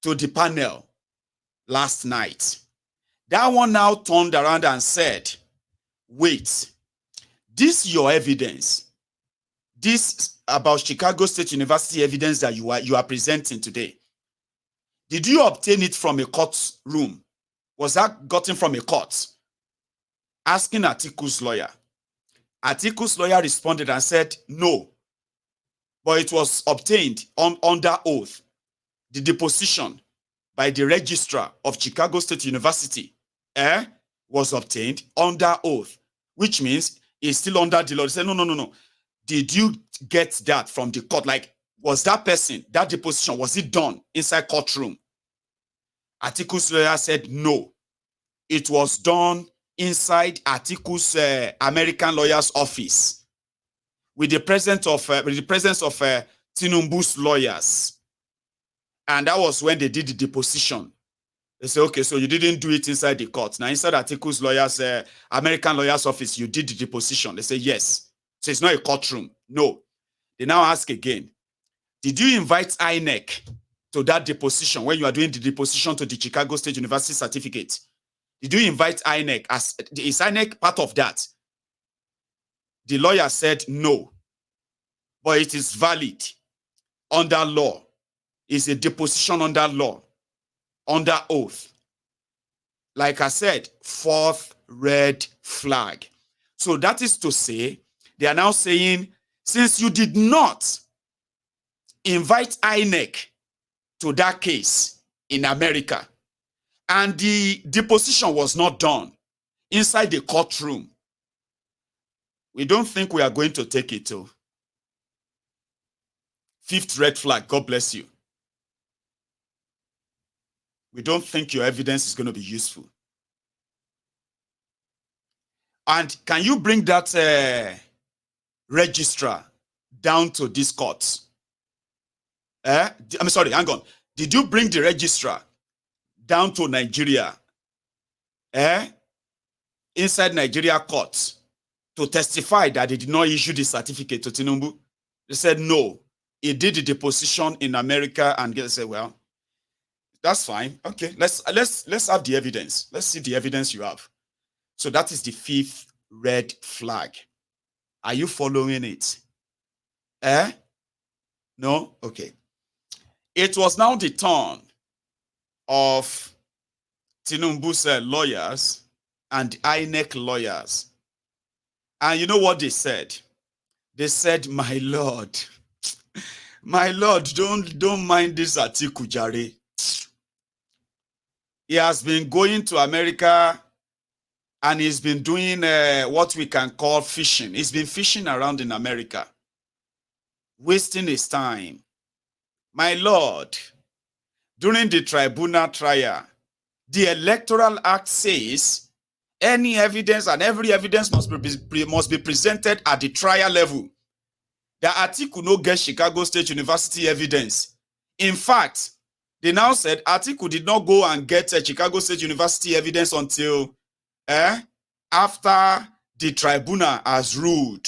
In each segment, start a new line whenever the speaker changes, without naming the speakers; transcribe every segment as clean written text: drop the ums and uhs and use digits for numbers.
to the panel last night. That one now turned around and said, wait, this your evidence, this about Chicago State University evidence that you are presenting today, did you obtain it from a court room? Was that gotten from a court? Asking Atiku's lawyer. Atiku's lawyer responded and said, no, but it was obtained under oath. The deposition by the registrar of Chicago State University was obtained under oath, which means it's still under the law. They said, no. Did you get that from the court? Like, was that person, that deposition, was it done inside courtroom? Atiku's lawyer said, no. It was done inside Atiku's American lawyer's office with the presence of Tinubu's lawyers. And that was when they did the deposition. They say, okay, so you didn't do it inside the court. Now, inside Atiku's lawyer's, American lawyer's office, you did the deposition. They say, yes. So it's not a courtroom. No. They now ask again, did you invite INEC to that deposition when you are doing the deposition to the Chicago State University certificate? Did you invite INEC? Is INEC part of that? The lawyer said no, but it is valid under law. It's a deposition under law, under oath. Like I said, fourth red flag. So that is to say, they are now saying, since you did not invite INEC to that case in America, and the deposition was not done inside the courtroom, we don't think we are going to take it to. Fifth red flag, God bless you. We don't think your evidence is going to be useful. And can you bring that registrar down to this court? I'm sorry, hang on. Did you bring the registrar down to Nigeria, inside Nigeria court, to testify that they did not issue the certificate to Tinubu? They said no. He did the deposition in America, and they said, well, that's fine. Okay, let's have the evidence. Let's see the evidence you have. So that is the fifth red flag. Are you following it? No? Okay. It was now the turn of Tinubu's lawyers and INEC lawyers. And you know what they said? They said, my Lord, don't mind this Atiku Jare. He has been going to America and he's been doing what we can call fishing. He's been fishing around in America, wasting his time. My Lord, during the tribunal trial, the Electoral Act says any evidence and every evidence must be presented at the trial level. The Atiku no get Chicago State University evidence. In fact, they now said Atiku did not go and get Chicago State University evidence until after the tribunal has ruled.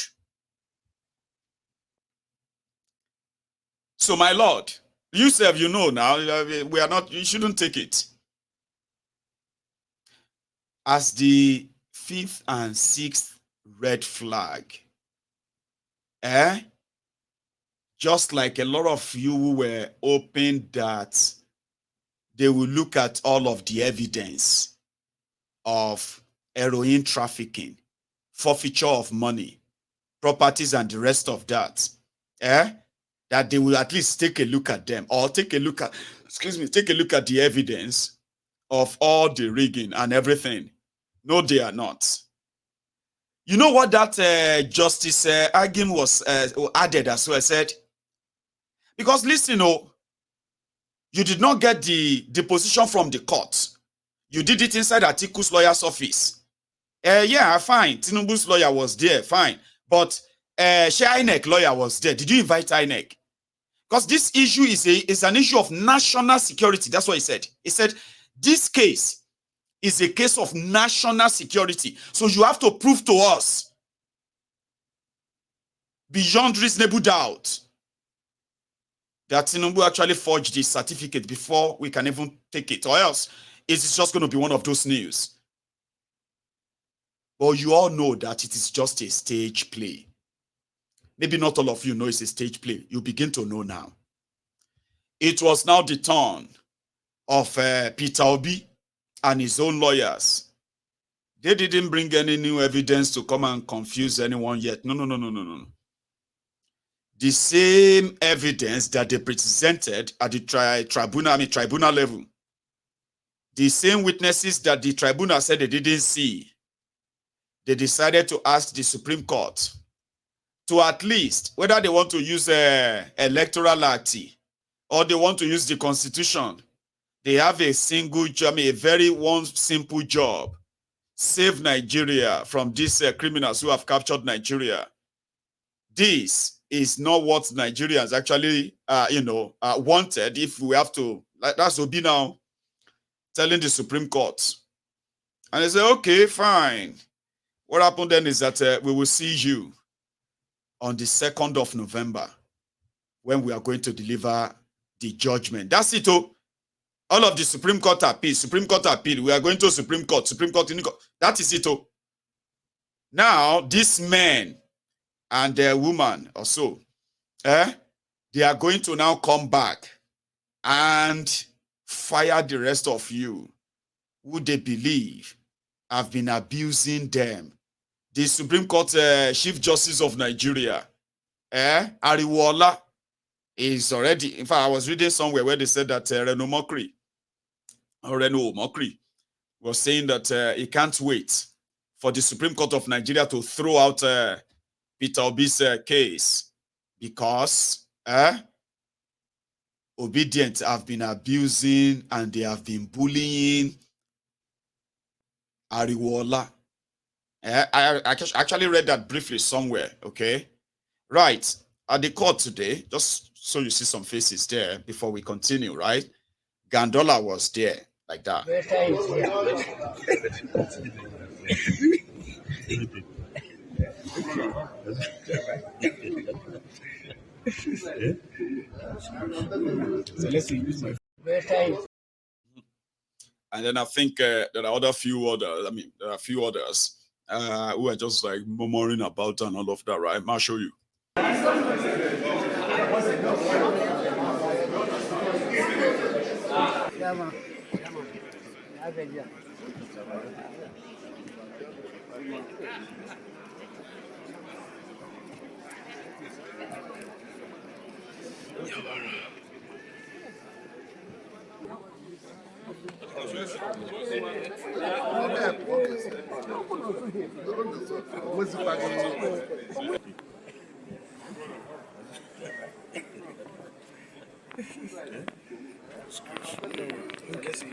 So, my Lord, you say, you know now, we are not, you shouldn't take it. As the fifth and sixth red flag, just like a lot of you who were open that they will look at all of the evidence of heroin trafficking, forfeiture of money, properties, and the rest of that, that they will at least take a look at them, or take a look at the evidence of all the rigging and everything. No, they are not. You know what that Justice Agim was added as well, said? Because listen, you did not get the deposition from the court. You did it inside Atiku's lawyer's office. Yeah, fine. Tinubu's lawyer was there, fine. But INEC lawyer was there. Did you invite INEC? Because this issue is an issue of national security. That's what he said. He said, this case is a case of national security. So you have to prove to us beyond reasonable doubt that Tinubu actually forged the certificate before we can even take it, or else it's just going to be one of those news. But you all know that it is just a stage play. Maybe not all of you know it's a stage play. You begin to know now. It was now the turn of Peter Obi and his own lawyers. They didn't bring any new evidence to come and confuse anyone yet. No. The same evidence that they presented at the tribunal level, the same witnesses that the tribunal said they didn't see, they decided to ask the Supreme Court to at least, whether they want to use electoral act or they want to use the constitution, they have a single job, a very one simple job: save Nigeria from these criminals who have captured Nigeria. This is not what Nigerians actually, wanted. If we have to, like, that's Obi now telling the Supreme Court. And they say, okay, fine. What happened then is that we will see you on the 2nd of November when we are going to deliver the judgment. That's it. Oh, all of the Supreme Court appeal. We are going to Supreme Court. That is it. Oh, now these men and their woman or so, they are going to now come back and fire the rest of you who they believe have been abusing them. The Supreme Court Chief Justice of Nigeria, Ariwola, is already, in fact, I was reading somewhere where they said that Reno Mokri was saying that he can't wait for the Supreme Court of Nigeria to throw out Peter Obi's case because obedient have been abusing and they have been bullying Ariwola. I actually read that briefly somewhere, okay? Right, at the court today, just so you see some faces there before we continue, right? Gandola was there, like that. And then I think there are a few others who are just like murmuring about and all of that, right? I'll show you. Okay, sir.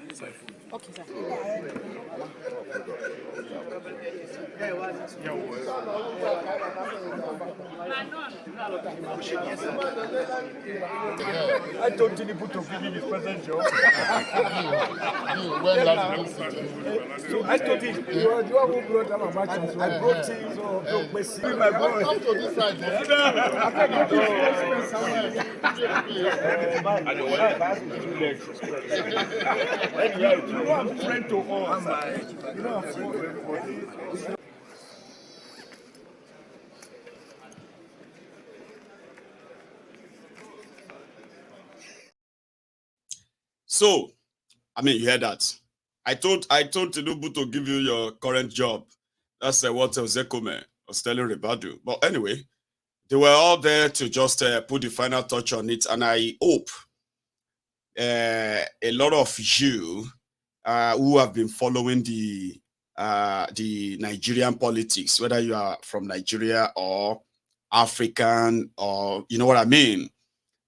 I told Tinubu to give me his present job. So I told him, you are who brought our matches. I brought him, so don't mess with my boy. Come to this side, you are a friend to all. You know, I'm friend to everybody. So, I mean, you heard that. I told Tinubu to give you your current job. That's what Zekome was telling Ribadu. But anyway, they were all there to just put the final touch on it. And I hope a lot of you who have been following the Nigerian politics, whether you are from Nigeria or African, or you know what I mean,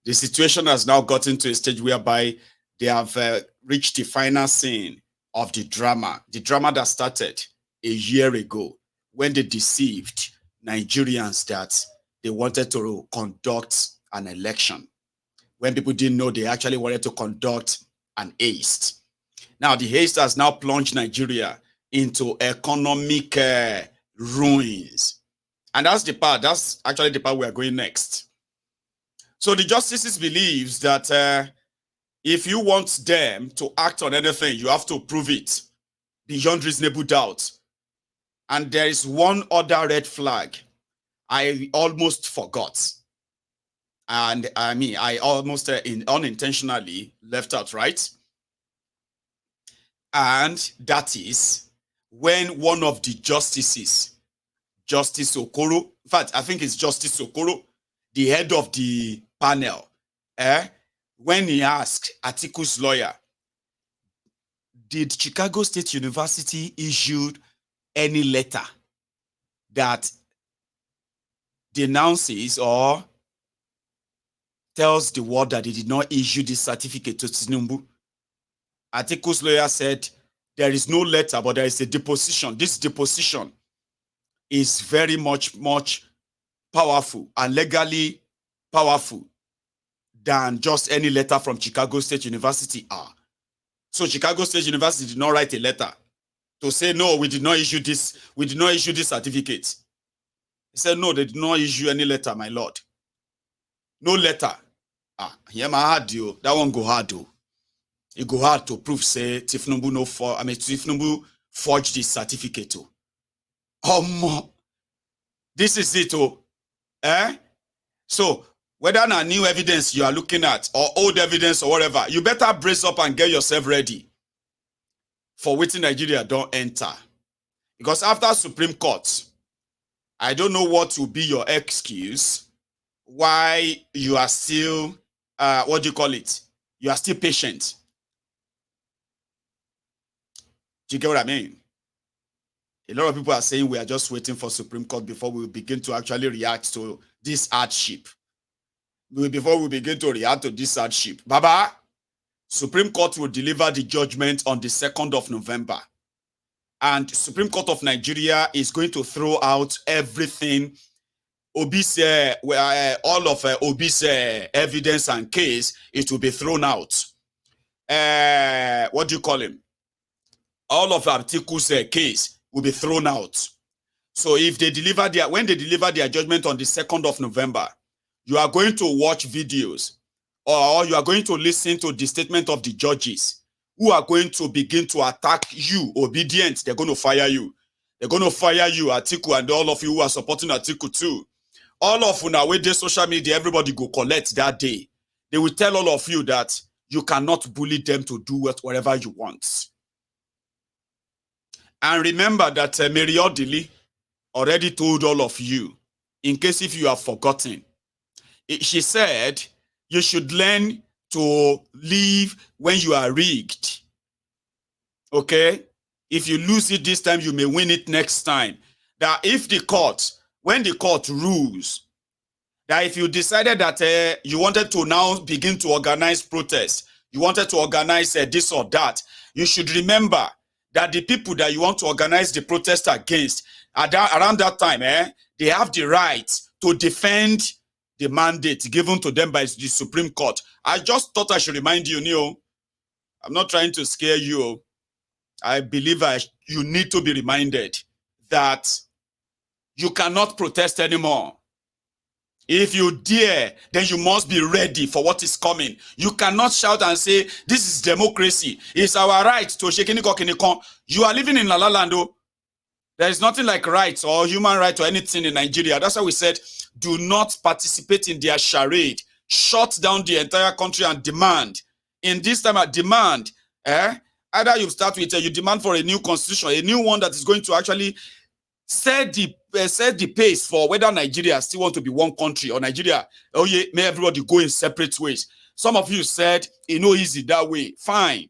the situation has now gotten to a stage whereby they have reached the final scene of the drama that started a year ago when they deceived Nigerians that they wanted to conduct an election, when people didn't know they actually wanted to conduct an haste. Now, the haste has now plunged Nigeria into economic ruins. And that's actually the part we are going next. So the justices believes that if you want them to act on anything, you have to prove it beyond reasonable doubt. And there is one other red flag I almost forgot. And I mean, I almost unintentionally left out, right? And that is when one of the justices, Justice Okoro, in fact, I think it's Justice Okoro, the head of the panel, when he asked Atiku's lawyer, did Chicago State University issue any letter that denounces or tells the world that they did not issue this certificate to Tinubu? Atiku's lawyer said there is no letter, but there is a deposition. This deposition is very much powerful and legally powerful than just any letter from Chicago State University are. So Chicago State University did not write a letter to say, no, we did not issue this certificate. He said, no, they did not issue any letter, my lord. No letter. Here my hard deal. That one go hard though. It go hard to prove, say, Tinubu forged this certificate. This is it. So, whether na new evidence you are looking at or old evidence or whatever, you better brace up and get yourself ready for waiting Nigeria don't enter. Because after Supreme Court, I don't know what will be your excuse why you are still, what do you call it? You are still patient. Do you get what I mean? A lot of people are saying we are just waiting for Supreme Court before we begin to actually react to this hardship. Before we begin to react to this hardship. Baba, Supreme Court will deliver the judgment on the 2nd of November. And Supreme Court of Nigeria is going to throw out everything, Obi's, all of Obi's evidence and case, it will be thrown out. What do you call him? All of Atiku's case will be thrown out. So if they deliver when they deliver their judgment on the 2nd of November, you are going to watch videos or you are going to listen to the statement of the judges who are going to begin to attack you, obedient. They're going to fire you. They're going to fire you, Atiku, and all of you who are supporting Atiku too. All of you now, with the social media, everybody go collect that day. They will tell all of you that you cannot bully them to do whatever you want. And remember that Mary Odili already told all of you, in case if you have forgotten, she said you should learn to live when you are rigged. Okay? If you lose it this time, you may win it next time. That if the court, when the court rules, that if you decided that you wanted to now begin to organize protests, you wanted to organize this or that, you should remember that the people that you want to organize the protest against, around that time, they have the right to defend the mandate given to them by the Supreme Court. I just thought I should remind you, Neo. I'm not trying to scare you. I believe you need to be reminded that you cannot protest anymore. If you dare, then you must be ready for what is coming. You cannot shout and say, this is democracy. It's our right to shekini. You are living in La La Land. There is nothing like rights or human rights or anything in Nigeria. That's why we said, do not participate in their charade. Shut down the entire country and demand. In this time, I demand, either you start with, you demand for a new constitution, a new one that is going to actually set the pace for whether Nigeria still want to be one country or Nigeria, oh yeah, may everybody go in separate ways. Some of you said, it's no easy that way. Fine.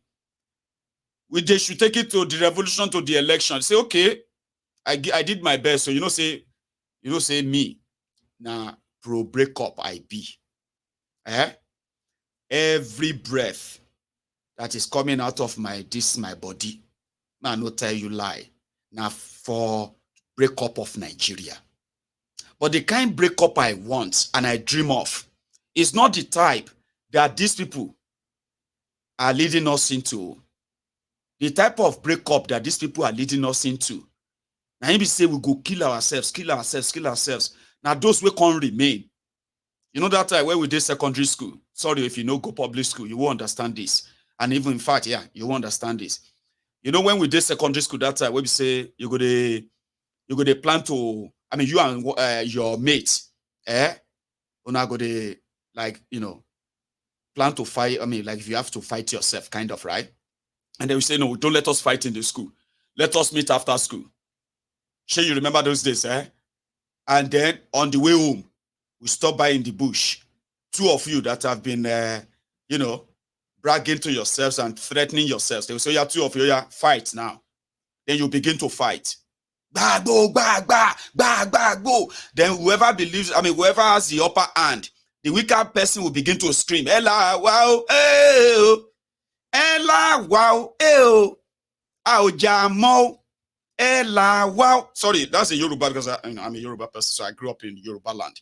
They should take it to the revolution, to the election. Say, okay, I did my best. So, say me. Now, pro breakup I be. Every breath that is coming out of my body, I no tell you lie. Now, for breakup of Nigeria. But the kind breakup I want and I dream of is not the type that these people are leading us into. The type of breakup that these people are leading us into. Now, if we say we go kill ourselves. Now, those we can't remain. You know that time when we did secondary school. Sorry if you know go public school, you won't understand this. And even in fact, yeah, you won't understand this. You know, when we did secondary school that time, when we say you go to plan to, I mean, you and your mates, una go to, like, plan to fight. I mean, like, if you have to fight yourself, kind of, right? And then we say, no, don't let us fight in the school. Let us meet after school. Sure, you remember those days, eh? And then on the way home, we stop by in the bush. Two of you that have been, bragging to yourselves and threatening yourselves. They will say, yeah, two of you, yeah, fight now. Then you begin to fight. Bah, go, bah, bah, bah, bah, go. Then whoever believes, I mean, whoever has the upper hand, the weaker person will begin to scream, Ella, wow, eh, Ella, wow, eh, Aojamo, Ella, wow. Sorry, that's a Yoruba because I'm a Yoruba person, so I grew up in Yoruba land.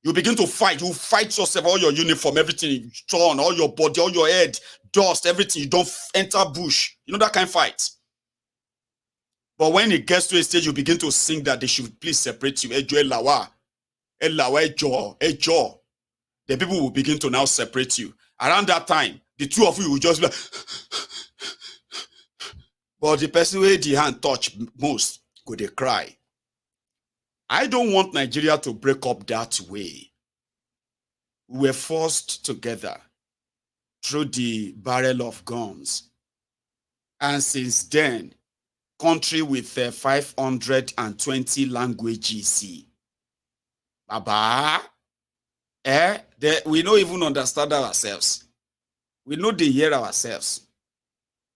You begin to fight. You fight yourself, all your uniform, everything, torn, all your body, all your head, dust, everything. You don't enter bush. You know that kind of fight. But when it gets to a stage, you begin to sing that they should please separate you. Ejo elawa, elawa ejo, ejo. The people will begin to now separate you. Around that time, the two of you will just be like, but the person where the hand touch most, go they cry. I don't want Nigeria to break up that way. We were forced together through the barrel of guns. And since then, country with 520 languages. Baba, we don't even understand ourselves. We know they hear ourselves.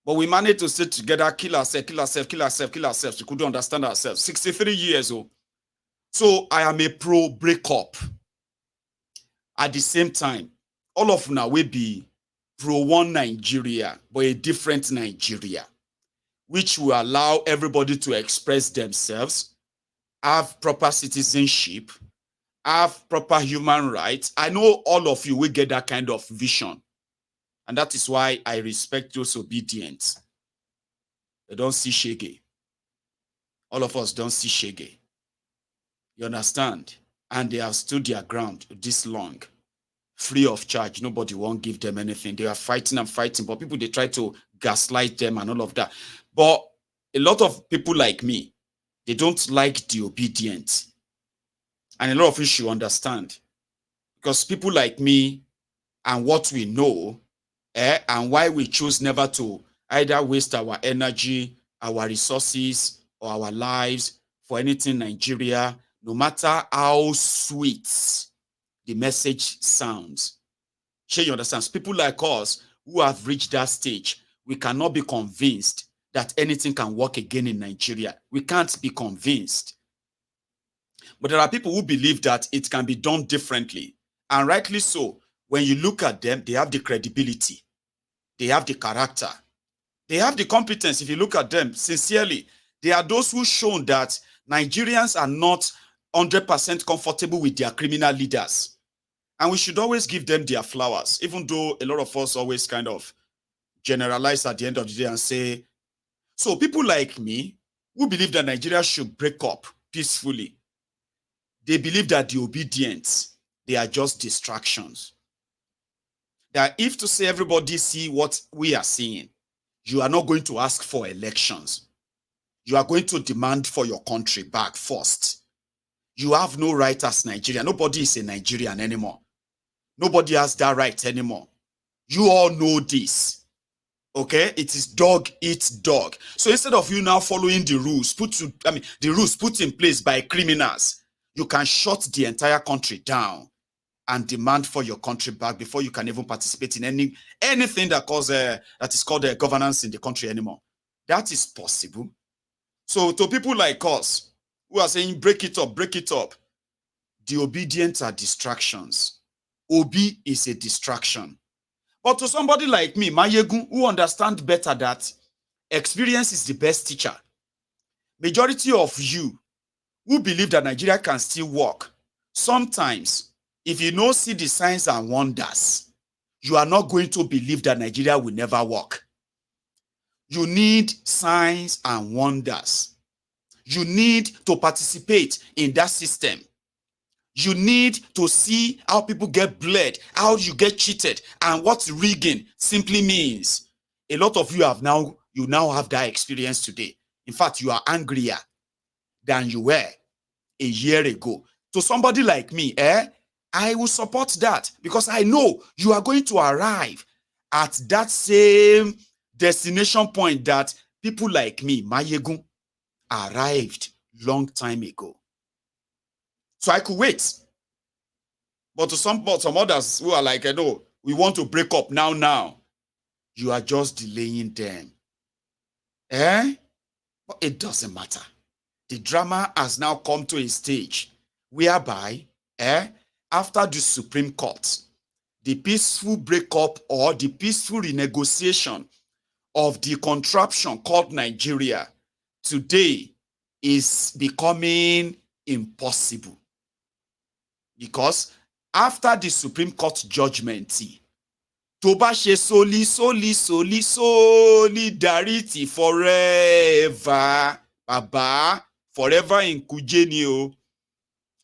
But we managed to sit together, kill ourselves, kill ourselves, kill ourselves, kill ourselves. We couldn't understand ourselves. 63 years old. So I am a pro breakup. At the same time, all of now will be pro one Nigeria, but a different Nigeria, which will allow everybody to express themselves, have proper citizenship, have proper human rights. I know all of you will get that kind of vision. And that is why I respect those obedient. They don't see shege. All of us don't see shege. You understand? And they have stood their ground this long, free of charge. Nobody won't give them anything. They are fighting and fighting, but people, they try to gaslight them and all of that. But a lot of people like me, they don't like the obedient. And a lot of you should understand. Because people like me and what we know, and why we choose never to either waste our energy, our resources, or our lives for anything in Nigeria, no matter how sweet the message sounds. Sure, you understand? People like us who have reached that stage, we cannot be convinced that anything can work again in Nigeria. We can't be convinced. But there are people who believe that it can be done differently. And rightly so. When you look at them, they have the credibility. They have the character. They have the competence. If you look at them sincerely, they are those who shown that Nigerians are not 100% comfortable with their criminal leaders. And we should always give them their flowers, even though a lot of us always kind of generalize at the end of the day and say, so people like me who believe that Nigeria should break up peacefully, they believe that the obedient, they are just distractions. That if to say everybody see what we are seeing, you are not going to ask for elections. You are going to demand for your country back first. You have no right as Nigerian. Nobody is a Nigerian anymore. Nobody has that right anymore. You all know this. Okay? It is dog eats dog. So instead of you now following the rules, the rules put in place by criminals, you can shut the entire country down and demand for your country back before you can even participate in anything that is called governance in the country anymore. That is possible. So to people like us who are saying break it up, the obedient are distractions. Obi is a distraction. But to somebody like me, Mayegun, who understands better that experience is the best teacher, majority of you who believe that Nigeria can still work, sometimes if you don't see the signs and wonders, you are not going to believe that Nigeria will never work. You need signs and wonders. You need to participate in that system. You need to see how people get bled, how you get cheated, and what rigging simply means. A lot of you now have that experience today. In fact, you are angrier than you were a year ago. To somebody like me, I will support that because I know you are going to arrive at that same destination point that people like me, Mayegun, arrived long time ago. So I could wait. But to some others who are like, no, we want to break up now. You are just delaying them. But it doesn't matter. The drama has now come to a stage whereby, after the Supreme Court, the peaceful breakup or the peaceful renegotiation of the contraption called Nigeria today is becoming impossible. Because after the Supreme Court judgment, tó bá ṣe solidarity forever, baba, forever in kuje ni o.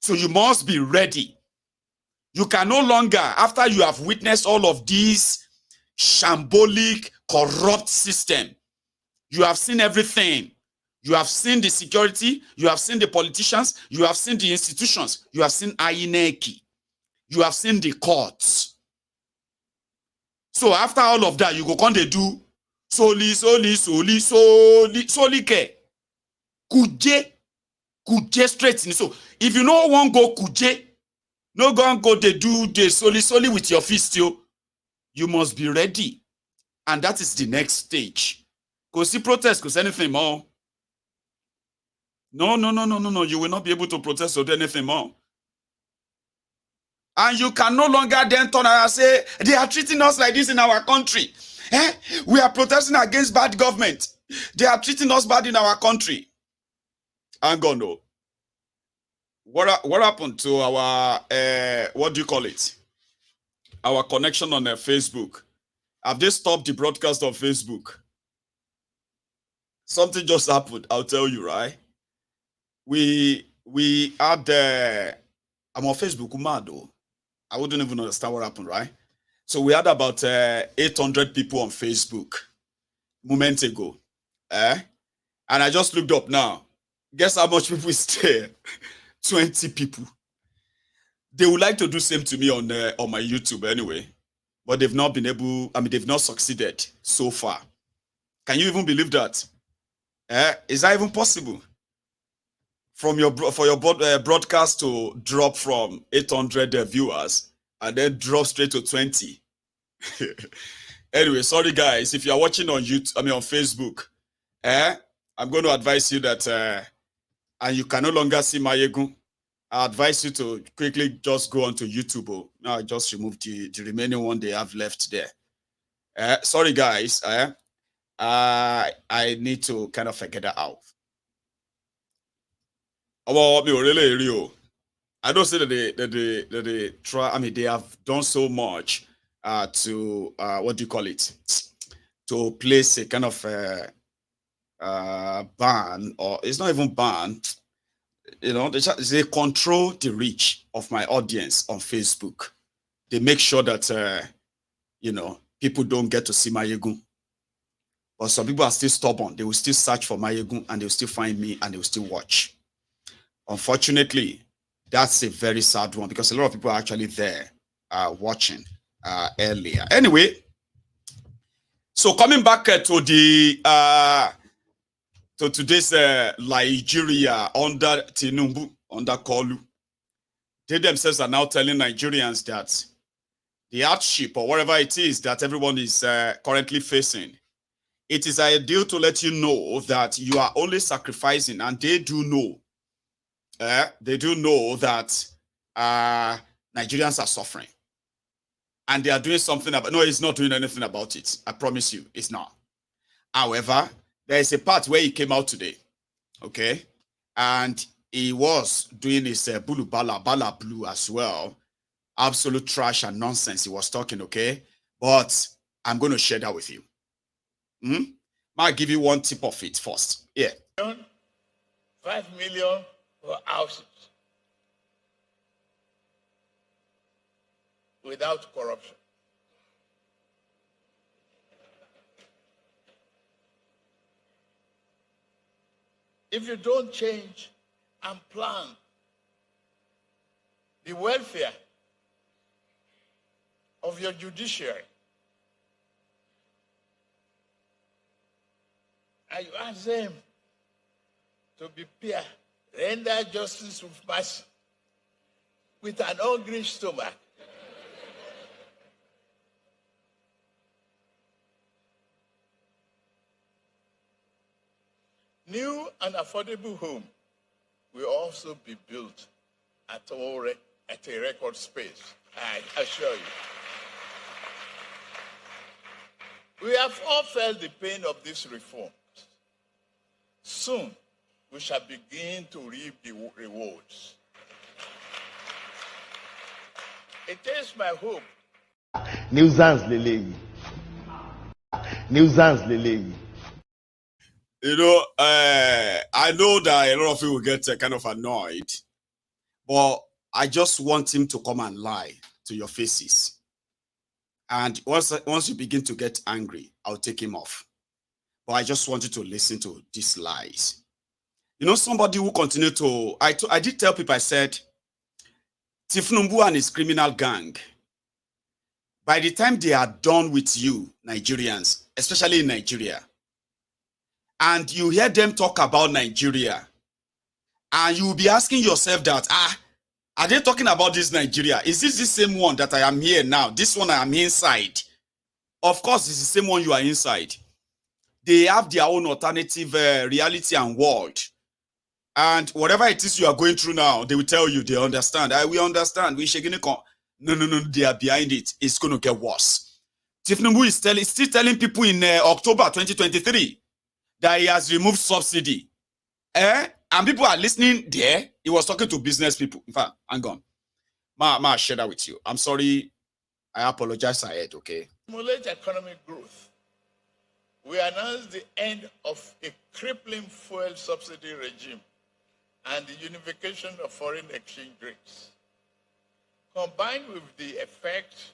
So you must be ready. You can no longer, after you have witnessed all of these shambolic, corrupt system, you have seen everything. You have seen the security, you have seen the politicians, you have seen the institutions, you have seen INEC, you have seen the courts. So after all of that, you go come dey do soli ke kuje straight. So if you no wan go kuje, no go dey do the soli with your fist, you must be ready. And that is the next stage. Go see protest, go see anything more. No. You will not be able to protest or do anything more. And you can no longer then turn around and say, they are treating us like this in our country. We are protesting against bad government. They are treating us bad in our country. Hang on, no. What happened to our, what do you call it? Our connection on Facebook. Have they stopped the broadcast on Facebook? Something just happened, I'll tell you, right? We had, I'm on Facebook, mad though. I wouldn't even understand what happened, right? So we had about 800 people on Facebook moments ago. And I just looked up now. Guess how much people is there? 20 people. They would like to do same to me on my YouTube anyway. But they've not been able, they've not succeeded so far. Can you even believe that? Is that even possible? For your broadcast to drop from 800 viewers and then drop straight to 20. Anyway, sorry guys, if you are watching on YouTube, on Facebook, I'm going to advise you that, and you can no longer see Mayegun, I advise you to quickly just go onto YouTube. Now I just remove the remaining one they have left there. Sorry guys, I need to kind of figure that out. I don't say that they try. They have done so much to what do you call it? To place a kind of ban, or it's not even ban. They control the reach of my audience on Facebook. They make sure that people don't get to see Mayegun. But some people are still stubborn. They will still search for Mayegun and they will still find me and they will still watch. Unfortunately, that's a very sad one because a lot of people are actually there watching earlier. Anyway, so coming back to the to today's Nigeria under Tinubu, under Kolu, they themselves are now telling Nigerians that the hardship or whatever it is that everyone is currently facing, it is ideal to let you know that you are only sacrificing, and they do know. They do know that Nigerians are suffering. And they are doing something about it. No, it's not doing anything about it. I promise you, it's not. However, there is a part where he came out today, okay? And he was doing his bulu bala blue as well. Absolute trash and nonsense he was talking, okay? But I'm going to share that with you. I'll give you one tip of it first. Yeah.
5 million for houses. without corruption. If you don't change and plan the welfare of your judiciary, and you ask them to be fair, render justice with mercy, with an hungry stomach, new and affordable home will also be built at a record space, I assure you. We have all felt the pain of these reforms. Soon, we shall begin to reap the rewards. It is my hope.
Nuisance Lele. Nuisance Lele.
You know, I know that a lot of you will get kind of annoyed, but I just want him to come and lie to your faces. And once you begin to get angry, I'll take him off. But I just want you to listen to these lies. You know, somebody who continued to, I did tell people, I said, Tinubu and his criminal gang, by the time they are done with you, Nigerians, especially in Nigeria, and you hear them talk about Nigeria, and you will be asking yourself that, are they talking about this Nigeria? Is this the same one that I am here now? This one I am inside. Of course, it's the same one you are inside. They have their own alternative reality and world. And whatever it is you are going through now, they will tell you, they understand. We understand. No, they are behind it. It's going to get worse. Tinubu is still telling people in October 2023 that he has removed subsidy. And people are listening there. He was talking to business people. In fact, hang on. I'll share that with you. I'm sorry. I apologize ahead, okay?
Stimulate economic growth. We announced the end of a crippling fuel subsidy regime and the unification of foreign exchange rates. Combined with the effect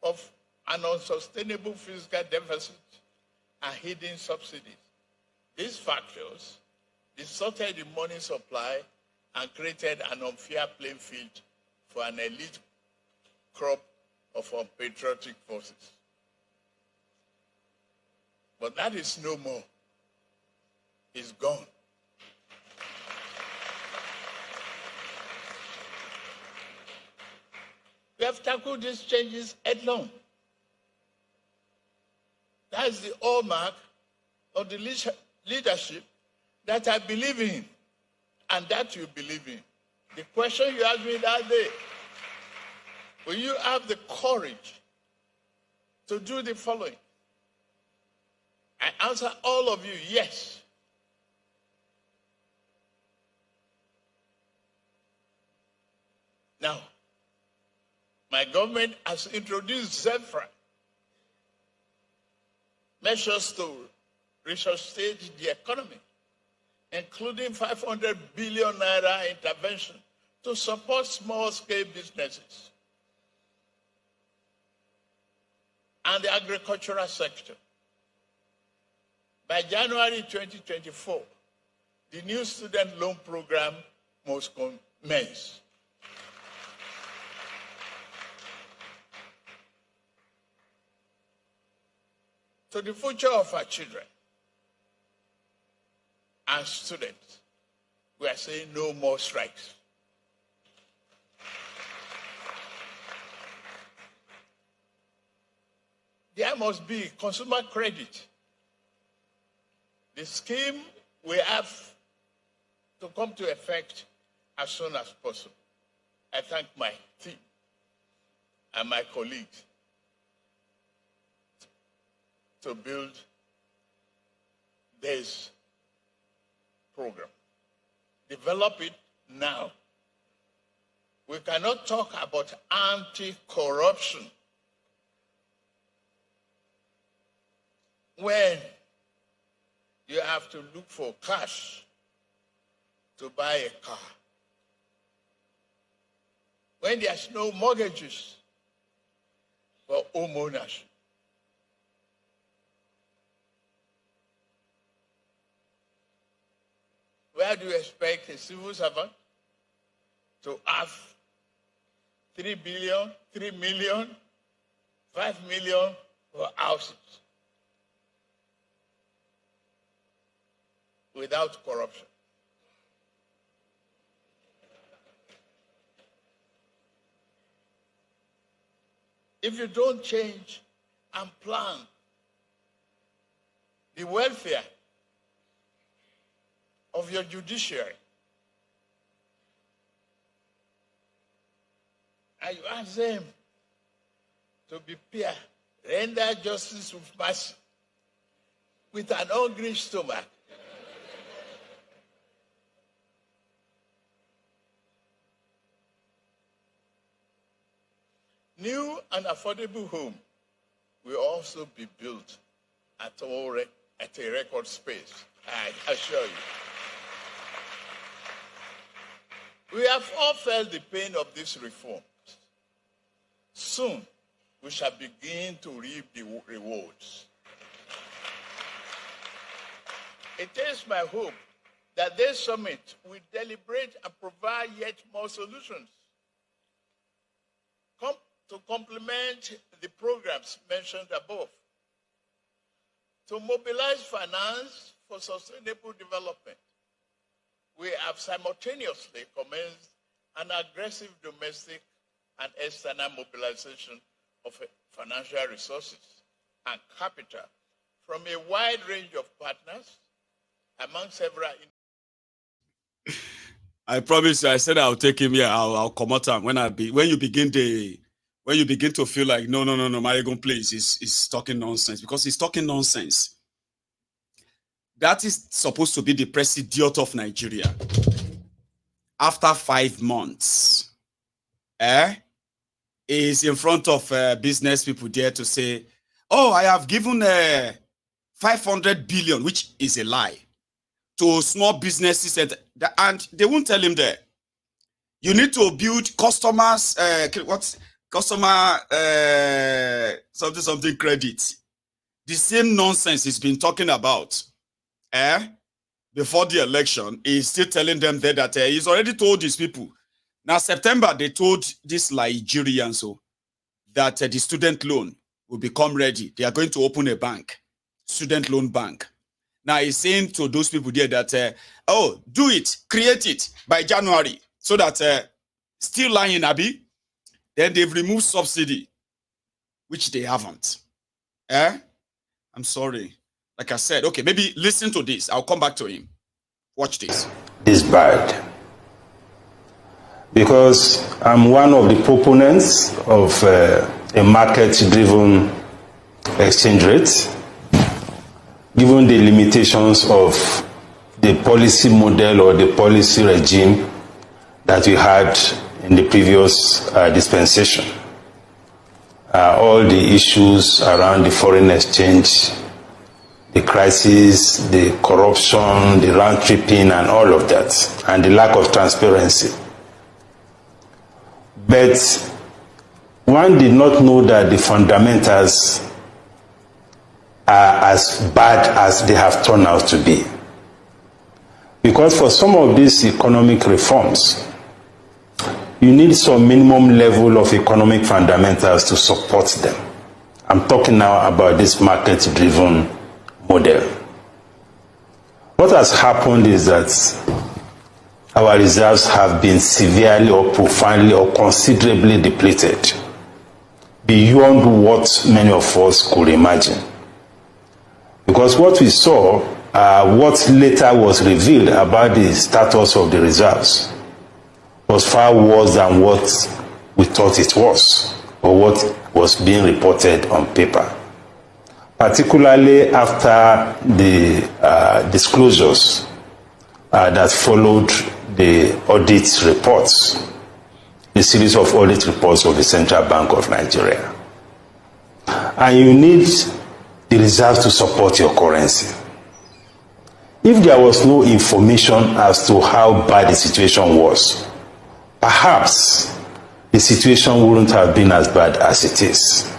of an unsustainable fiscal deficit and hidden subsidies, these factors distorted the money supply and created an unfair playing field for an elite crop of unpatriotic forces. But that is no more. It's gone. We have tackled these changes headlong. That's the hallmark of the leadership that I believe in and that you believe in. The question you asked me that day, will you have the courage to do the following? I answer all of you, yes. Now, my government has introduced ZEFRA, measures to resuscitate the economy, including 500 billion naira intervention to support small-scale businesses and the agricultural sector. By January 2024, the new student loan program must commence. To the future of our children and students, we are saying no more strikes. There must be consumer credit. The scheme we have to come to effect as soon as possible. I thank my team and my colleagues to build this program. Develop it now. We cannot talk about anti-corruption when you have to look for cash to buy a car, when there's no mortgages for home ownership. Where do you expect a civil servant to have 3 billion, 3 million, 5 million for houses without corruption? If you don't change and plan the welfare of your judiciary, and you ask them to be fair, render justice with mercy, with an hungry stomach, new and affordable home will also be built at a record space, I assure you. We have all felt the pain of these reforms. Soon, we shall begin to reap the rewards. It is my hope that this summit will deliberate and provide yet more solutions to complement the programs mentioned above, to mobilize finance for sustainable development. We have simultaneously commenced an aggressive domestic and external mobilization of financial resources and capital from a wide range of partners among several.
I promise you, I said I'll take him here. I'll come out when you begin to feel like no, Marigon, please, he's talking nonsense, because he's talking nonsense. That is supposed to be the president of Nigeria. After 5 months, is in front of business people there to say, oh, I have given 500 billion, which is a lie, to small businesses, and they won't tell him there. You need to build customers, something credit. The same nonsense he's been talking about before the election. He's still telling them there that he's already told these people. Now, September, they told this Nigerian that the student loan will become ready. They are going to open a bank, student loan bank. Now, he's saying to those people there that, oh, do it, create it by January, so that still lying, Abi. Then they've removed subsidy, which they haven't. I'm sorry. Like I said, okay, maybe listen to this. I'll come back to him. Watch this.
This bad. Because I'm one of the proponents of a market-driven exchange rate, given the limitations of the policy model or the policy regime that we had in the previous dispensation. All the issues around the foreign exchange, the crisis, the corruption, the round-tripping, and all of that, and the lack of transparency. But one did not know that the fundamentals are as bad as they have turned out to be. Because for some of these economic reforms, you need some minimum level of economic fundamentals to support them. I'm talking now about this market-driven model. What has happened is that our reserves have been severely or profoundly or considerably depleted beyond what many of us could imagine. Because what we saw, what later was revealed about the status of the reserves was far worse than what we thought it was, or what was being reported on paper. Particularly after the disclosures that followed the audit reports, the series of audit reports of the Central Bank of Nigeria. And you need the reserves to support your currency. If there was no information as to how bad the situation was, perhaps the situation wouldn't have been as bad as it is.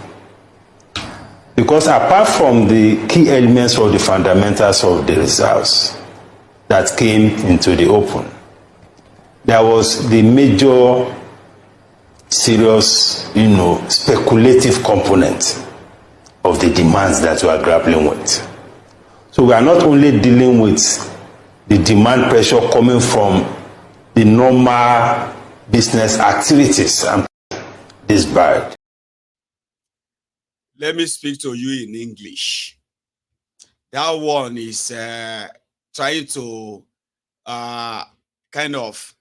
Because apart from the key elements of the fundamentals of the reserves that came into the open, there was the major serious, speculative component of the demands that we are grappling with. So we are not only dealing with the demand pressure coming from the normal business activities and this barred.
Let me speak to you in English. That one is trying to kind of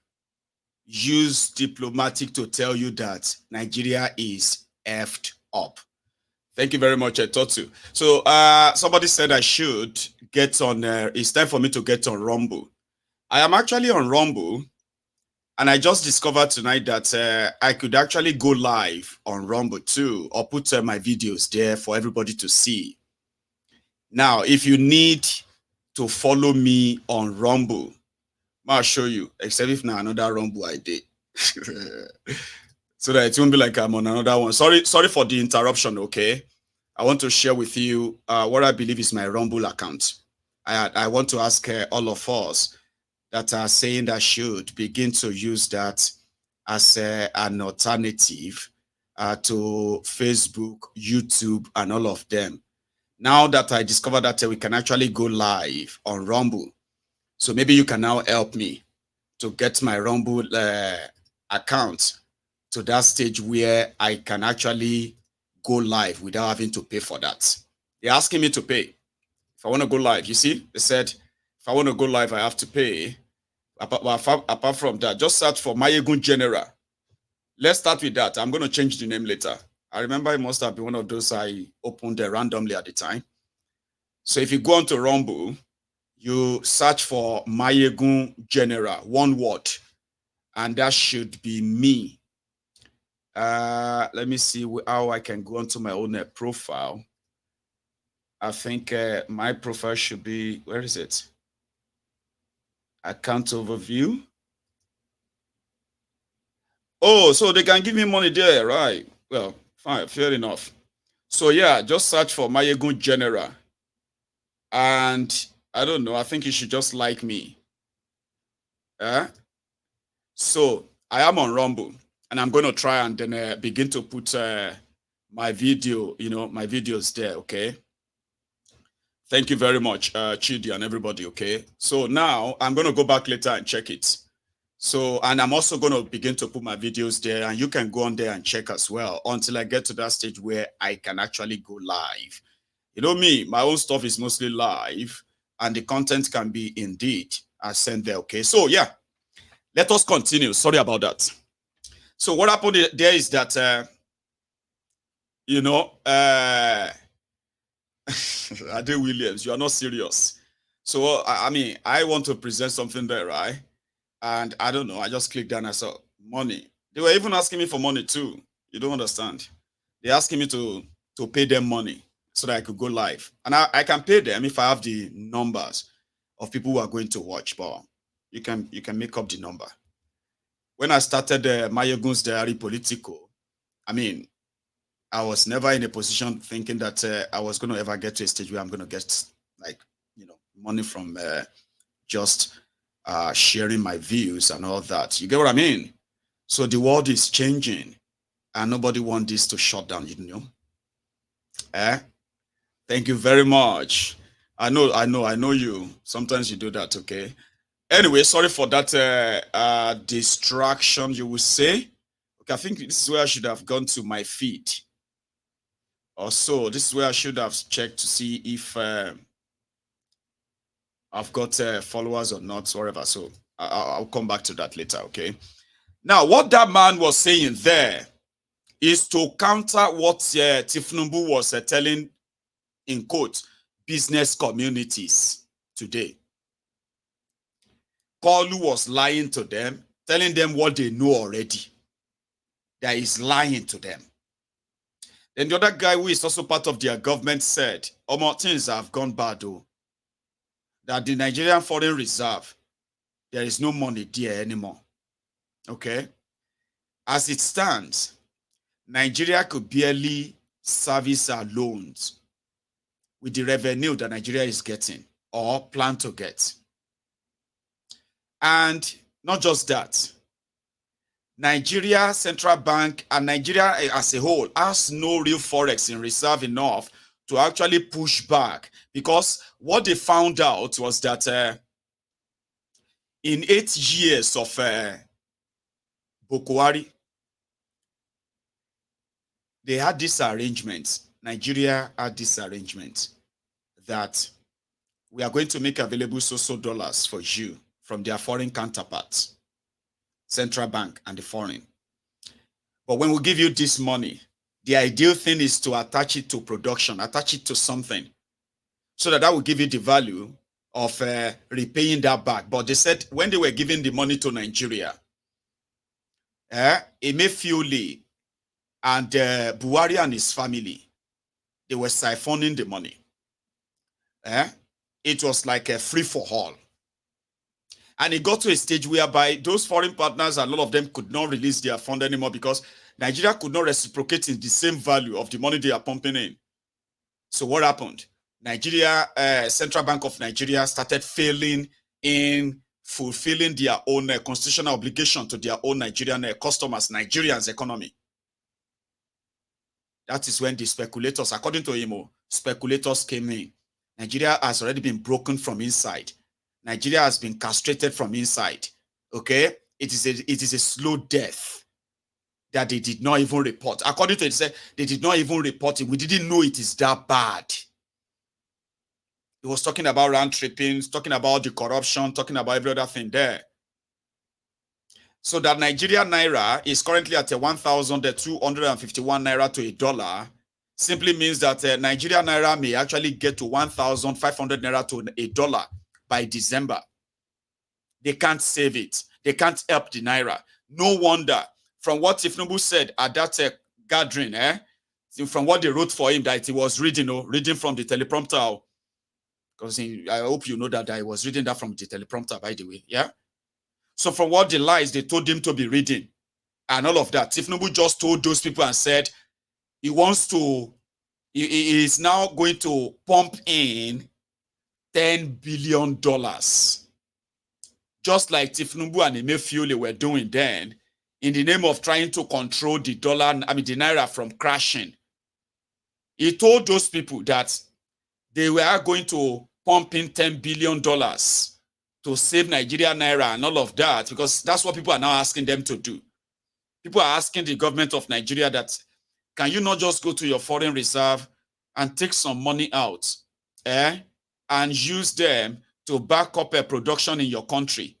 use diplomatic to tell you that Nigeria is effed up. Thank you very much, Totu. So somebody said I should get on, it's time for me to get on Rumble. I am actually on Rumble, and I just discovered tonight that I could actually go live on Rumble too, or put my videos there for everybody to see. Now, if you need to follow me on Rumble, I'll show you, except if now another Rumble I did. So that it won't be like I'm on another one. Sorry for the interruption, okay? I want to share with you what I believe is my Rumble account. I want to ask all of us that are saying that should begin to use that as an alternative to Facebook, YouTube, and all of them. Now that I discovered that we can actually go live on Rumble, so maybe you can now help me to get my Rumble account to that stage where I can actually go live without having to pay for that. They're asking me to pay. If I want to go live, you see, they said, if I want to go live, I have to pay. Apart from that, just search for Mayegun General. Let's start with that. I'm going to change the name later. I remember it must have been one of those I opened randomly at the time. So if you go onto Rumble, you search for Mayegun General, one word, and that should be me. Let me see how I can go onto my own profile. I think my profile should be, where is it? Account overview. Oh, so they can give me money there, right? Well, fine, fair enough. So yeah, just search for Mayegun General. And I don't know, I think you should just like me. So I am on Rumble, and I'm going to try and then begin to put my video, my videos there, okay? Thank you very much, Chidi and everybody, okay? So now I'm going to go back later and check it. So, and I'm also going to begin to put my videos there, and you can go on there and check as well until I get to that stage where I can actually go live. You know me, my own stuff is mostly live, and the content can be indeed sent there, okay? So yeah, let us continue. Sorry about that. So what happened there is that, Ade Williams, you are not serious. So, I mean, I want to present something there, right? And I don't know, I just clicked down, I saw money. They were even asking me for money too. You don't understand. They're asking me to pay them money so that I could go live. And I can pay them if I have the numbers of people who are going to watch, but you can make up the number. When I started Mayegun's Diary Politico, I mean, I was never in a position thinking that I was going to ever get to a stage where I'm going to get money from just sharing my views and all that. You get what I mean? So the world is changing, and nobody wants this to shut down, Thank you very much. I know you. Sometimes you do that, okay? Anyway, sorry for that distraction, you will say. Okay, I think this is where I should have gone to my feed. Also, this is where I should have checked to see if I've got followers or not, whatever. So I'll come back to that later, okay? Now, what that man was saying there is to counter what Tinubu was telling, in quote, business communities today. Kalu was lying to them, telling them what they know already. That is lying to them. Then the other guy who is also part of their government said, things have gone bad though. That the Nigerian Foreign Reserve, there is no money there anymore. Okay? As it stands, Nigeria could barely service our loans with the revenue that Nigeria is getting or plan to get. And not just that, Nigeria Central Bank and Nigeria as a whole has no real forex in reserve enough to actually push back, because what they found out was that in 8 years of Bokwari, they had this arrangement. Nigeria had this arrangement that we are going to make available so dollars for you from their foreign counterparts, central bank and the foreign. But when we give you this money, the ideal thing is to attach it to production, attach it to something, so that will give you the value of repaying that back. But they said when they were giving the money to Nigeria, Emefiole and Buhari and his family, they were siphoning the money. It was like a free-for-all. And it got to a stage whereby those foreign partners, a lot of them could not release their fund anymore because Nigeria could not reciprocate in the same value of the money they are pumping in. So what happened? Nigeria, Central Bank of Nigeria started failing in fulfilling their own constitutional obligation to their own Nigerian customers, Nigerians' economy. That is when the speculators, according to him, speculators came in. Nigeria has already been broken from inside. Nigeria has been castrated from inside. Okay? It is a slow death that they did not even report. According to it, said they did not even report it. We didn't know it is that bad. He was talking about round trippings, talking about the corruption, talking about every other thing there. So that Nigerian naira is currently at 1,251 naira to $1, simply means that Nigerian naira may actually get to 1,500 naira to $1 by December. They can't save it. They can't help the naira. No wonder, from what Tinubu said at that gathering, from what they wrote for him, that he was reading from the teleprompter. Because I hope you know that I was reading that from the teleprompter, by the way. Yeah. So from what the lies they told him to be reading and all of that, Tinubu just told those people and said he is now going to pump in $10 billion. Just like Tinubu and Emefiole were doing then, in the name of trying to control the the naira from crashing. He told those people that they were going to pump in $10 billion to save Nigeria naira and all of that, because that's what people are now asking them to do. People are asking the government of Nigeria that, can you not just go to your foreign reserve and take some money out, and use them to back up a production in your country?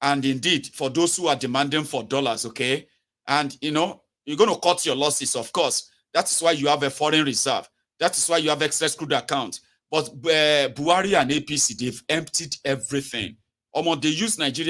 And indeed, for those who are demanding for dollars, okay, and you're going to cut your losses, of course. That is why you have a foreign reserve. That is why you have excess crude account. But Buhari and APC, they've emptied everything. They use Nigeria